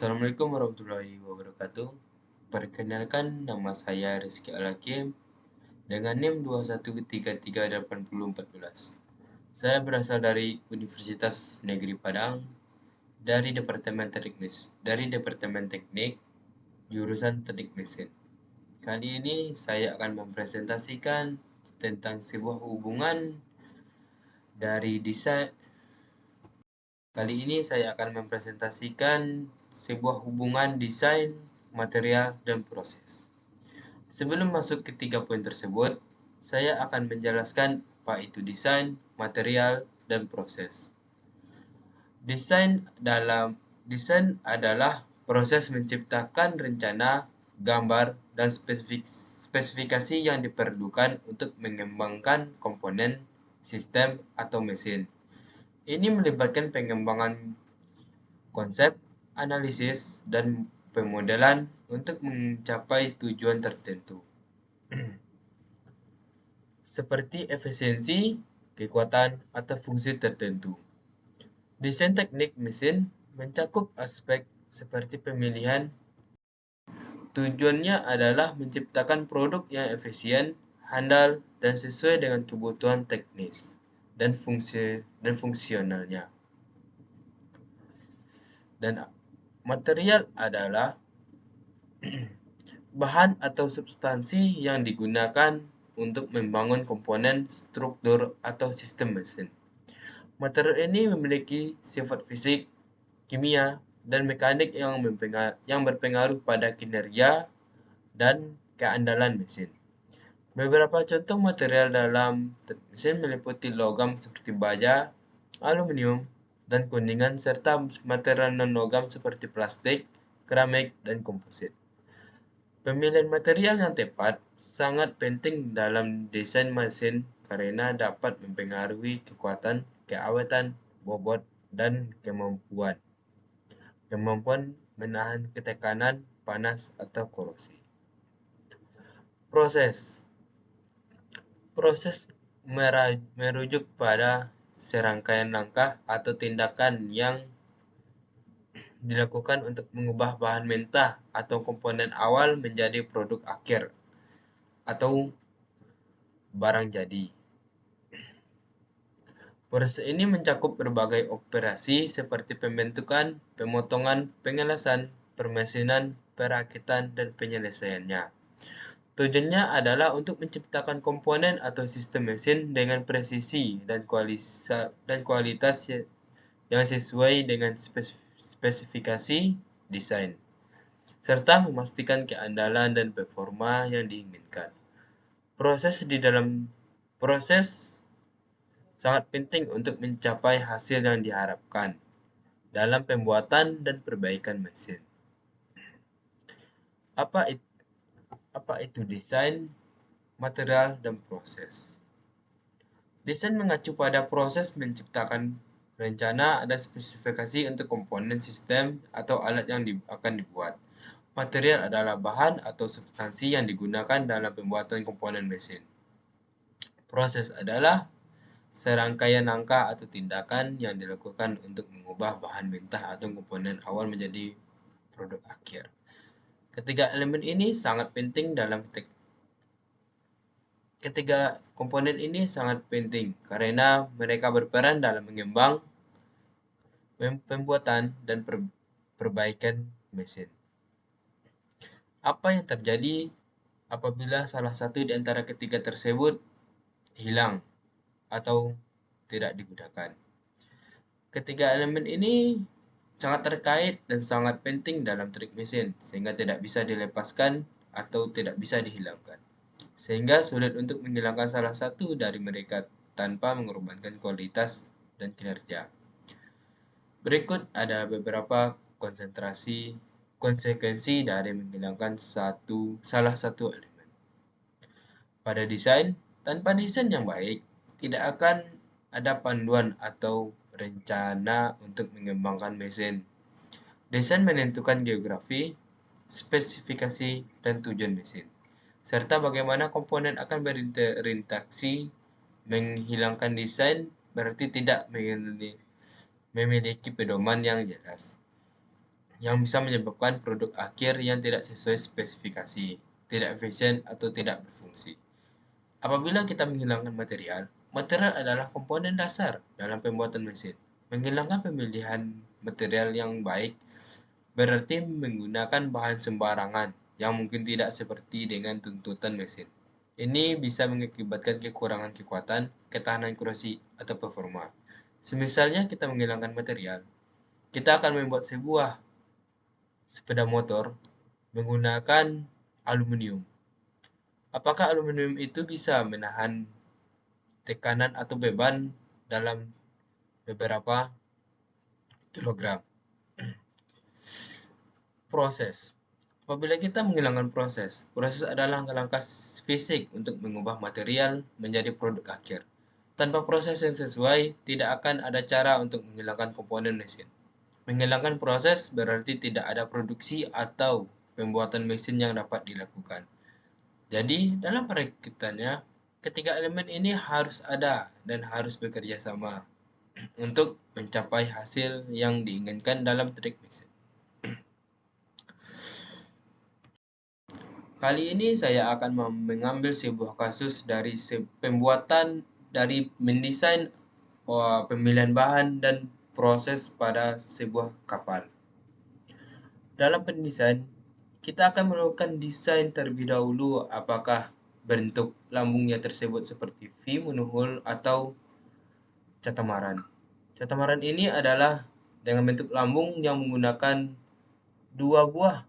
Assalamualaikum warahmatullahi wabarakatuh. Perkenalkan, nama saya Rizky Al-Hakim dengan NIM 21338014. Saya berasal dari Universitas Negeri Padang dari Departemen Teknik jurusan Teknik Mesin. Kali ini saya akan mempresentasikan tentang sebuah hubungan dari desain. Kali ini saya akan mempresentasikan sebuah hubungan desain, material, dan proses. Sebelum masuk ke 3 poin tersebut, saya akan menjelaskan apa itu desain, material, dan proses. Desain adalah proses menciptakan rencana, gambar, dan spesifikasi yang diperlukan untuk mengembangkan komponen, sistem, atau mesin. Ini melibatkan pengembangan konsep, analisis, dan pemodelan untuk mencapai tujuan tertentu, seperti efisiensi, kekuatan, atau fungsi tertentu. Desain teknik mesin mencakup aspek seperti pemilihan. Tujuannya adalah menciptakan produk yang efisien, handal, dan sesuai dengan kebutuhan teknis dan fungsionalnya. Dan material adalah bahan atau substansi yang digunakan untuk membangun komponen, struktur, atau sistem mesin. Material ini memiliki sifat fisik, kimia, dan mekanik yang berpengaruh pada kinerja dan keandalan mesin. Beberapa contoh material dalam mesin meliputi logam seperti baja, aluminium, dan kuningan, serta material non-logam seperti plastik, keramik, dan komposit. Pemilihan material yang tepat sangat penting dalam desain mesin karena dapat mempengaruhi kekuatan, keaweten, bobot, dan kemampuan menahan ketekanan, panas, atau korosi. Proses Proses merujuk pada serangkaian langkah atau tindakan yang dilakukan untuk mengubah bahan mentah atau komponen awal menjadi produk akhir atau barang jadi. Proses ini mencakup berbagai operasi seperti pembentukan, pemotongan, pengelasan, permesinan, perakitan, dan penyelesaiannya. Tujuannya adalah untuk menciptakan komponen atau sistem mesin dengan presisi dan kualitas yang sesuai dengan spesifikasi desain, serta memastikan keandalan dan performa yang diinginkan. Proses sangat penting untuk mencapai hasil yang diharapkan dalam pembuatan dan perbaikan mesin. Apa itu desain, material, dan proses? Desain mengacu pada proses menciptakan rencana dan spesifikasi untuk komponen, sistem, atau alat yang akan dibuat. Material adalah bahan atau substansi yang digunakan dalam pembuatan komponen mesin. Proses adalah serangkaian langkah atau tindakan yang dilakukan untuk mengubah bahan mentah atau komponen awal menjadi produk akhir. Ketiga elemen ini sangat penting Ketiga komponen ini sangat penting karena mereka berperan dalam mengembang, pembuatan, dan perbaikan mesin. Apa yang terjadi apabila salah satu di antara ketiga tersebut hilang atau tidak digunakan? Ketiga elemen ini sangat terkait dan sangat penting dalam trik mesin, sehingga tidak bisa dilepaskan atau tidak bisa dihilangkan. Sehingga sulit untuk menghilangkan salah satu dari mereka tanpa mengorbankan kualitas dan kinerja. Berikut ada beberapa konsekuensi dari menghilangkan salah satu elemen. Pada desain, tanpa desain yang baik, tidak akan ada panduan atau rencana untuk mengembangkan mesin. Desain menentukan geografi, spesifikasi, dan tujuan mesin, serta bagaimana komponen akan berinteraksi. Menghilangkan desain berarti tidak memiliki pedoman yang jelas. yang bisa menyebabkan produk akhir yang tidak sesuai spesifikasi, tidak efisien, atau tidak berfungsi. Apabila kita menghilangkan material, material adalah komponen dasar dalam pembuatan mesin. Menghilangkan pemilihan material yang baik berarti menggunakan bahan sembarangan yang mungkin tidak seperti dengan tuntutan mesin. Ini bisa mengakibatkan kekurangan kekuatan, ketahanan korosif, atau performa. Semisalnya kita menghilangkan material, kita akan membuat sebuah sepeda motor menggunakan aluminium. Apakah aluminium itu bisa menahan tekanan atau beban dalam beberapa kilogram? Proses. Apabila kita menghilangkan proses, proses adalah langkah-langkah fisik untuk mengubah material menjadi produk akhir. Tanpa proses yang sesuai, tidak akan ada cara untuk menghilangkan komponen mesin. Menghilangkan proses berarti tidak ada produksi atau pembuatan mesin yang dapat dilakukan. Jadi, dalam perakitannya, ketiga elemen ini harus ada dan harus bekerja sama untuk mencapai hasil yang diinginkan dalam trik mesin. Kali ini saya akan mengambil sebuah kasus dari pembuatan dari mendesain pemilihan bahan dan proses pada sebuah kapal. Dalam pendesain, kita akan melakukan desain terlebih dahulu apakah bentuk lambungnya tersebut seperti V monohull atau catamaran. Catamaran ini adalah dengan bentuk lambung yang menggunakan dua buah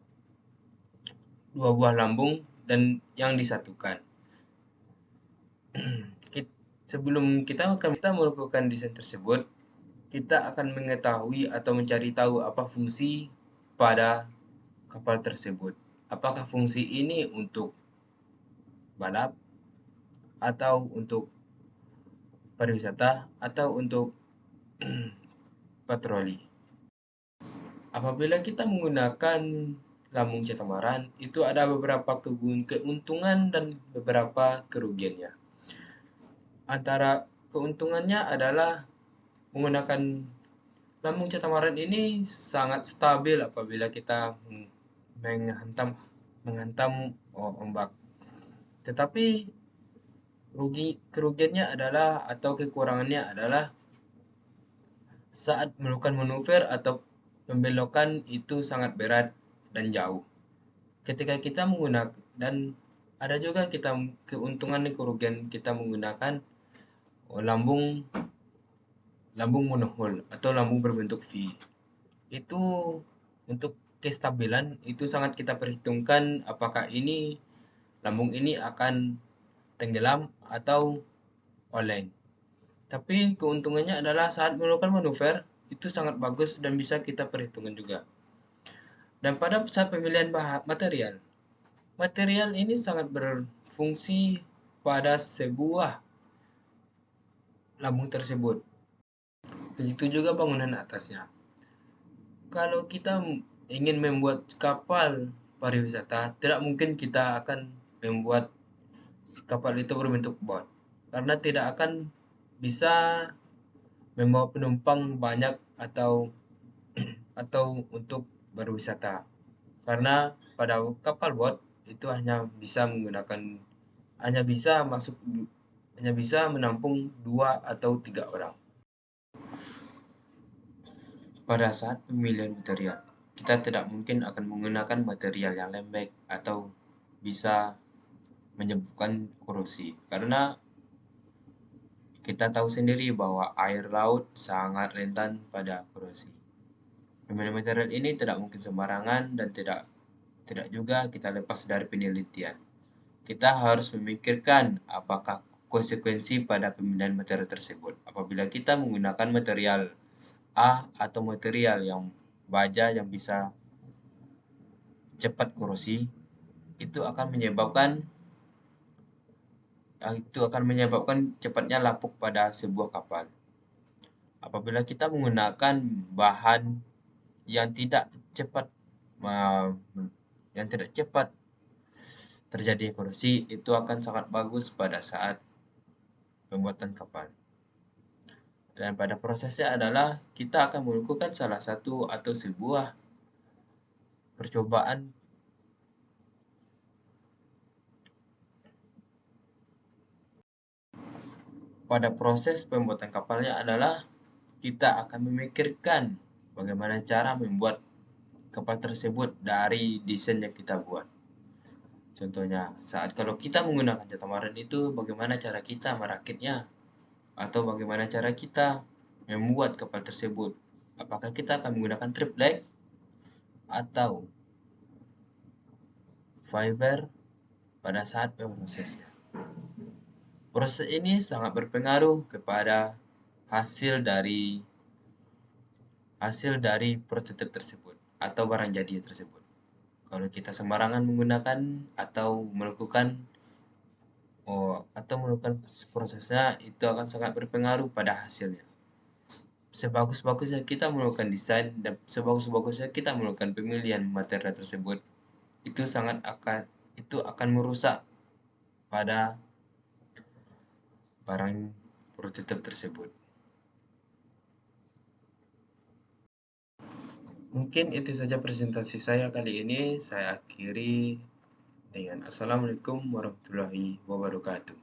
dua buah lambung dan yang disatukan. Sebelum kita melakukan desain tersebut, kita akan mengetahui atau mencari tahu apa fungsi pada kapal tersebut. Apakah fungsi ini untuk balap, atau untuk pariwisata, atau untuk patroli. Apabila kita menggunakan lambung catamaran, itu ada beberapa keuntungan dan beberapa kerugiannya. Antara keuntungannya adalah menggunakan lambung catamaran ini sangat stabil apabila kita menghantam ombak. Tetapi kerugiannya adalah atau kekurangannya adalah saat melakukan manuver atau pembelokan itu sangat berat dan jauh. Ketika kita menggunakan dan ada juga keuntungan dan kerugian kita menggunakan lambung lambung monohull atau lambung berbentuk V. Itu untuk kestabilan itu sangat kita perhitungkan apakah lambung ini akan tenggelam atau oleng. Tapi keuntungannya adalah saat melakukan manuver itu sangat bagus dan bisa kita perhitungkan juga. Dan pada saat pemilihan material, material ini sangat berfungsi pada sebuah lambung tersebut. Begitu juga bangunan atasnya. Kalau kita ingin membuat kapal pariwisata, tidak mungkin kita akan membuat kapal itu berbentuk bot, karena tidak akan bisa membawa penumpang banyak atau untuk berwisata. Karena pada kapal bot itu hanya bisa masuk hanya bisa menampung 2 atau 3 orang. Pada saat pemilihan material, kita tidak mungkin akan menggunakan material yang lembek atau bisa menyebabkan korosi karena kita tahu sendiri bahwa air laut sangat rentan pada korosi. Pemilihan material ini tidak mungkin sembarangan dan tidak juga kita lepas dari penelitian. Kita harus memikirkan apakah konsekuensi pada pemilihan material tersebut. Apabila kita menggunakan material A atau material yang baja yang bisa cepat korosi, itu akan menyebabkan cepatnya lapuk pada sebuah kapal. Apabila kita menggunakan bahan yang tidak cepat terjadi korosi, itu akan sangat bagus pada saat pembuatan kapal. Dan pada prosesnya adalah kita akan melakukan salah satu atau sebuah percobaan pada proses pembuatan kapalnya adalah kita akan memikirkan bagaimana cara membuat kapal tersebut dari desain yang kita buat. Contohnya, saat kalau kita menggunakan catamaran itu, bagaimana cara kita merakitnya, atau bagaimana cara kita membuat kapal tersebut. Apakah kita akan menggunakan triplek atau fiber pada saat pemrosesnya. Proses ini sangat berpengaruh kepada hasil dari prototipe tersebut atau barang jadi tersebut. Kalau kita sembarangan menggunakan atau melakukan prosesnya, itu akan sangat berpengaruh pada hasilnya. Sebagus-bagusnya kita melakukan desain dan sebagus-bagusnya kita melakukan pemilihan material tersebut, itu akan merusak pada barang prototipe tersebut. Mungkin itu saja presentasi saya kali ini. Saya akhiri dengan Assalamualaikum warahmatullahi wabarakatuh.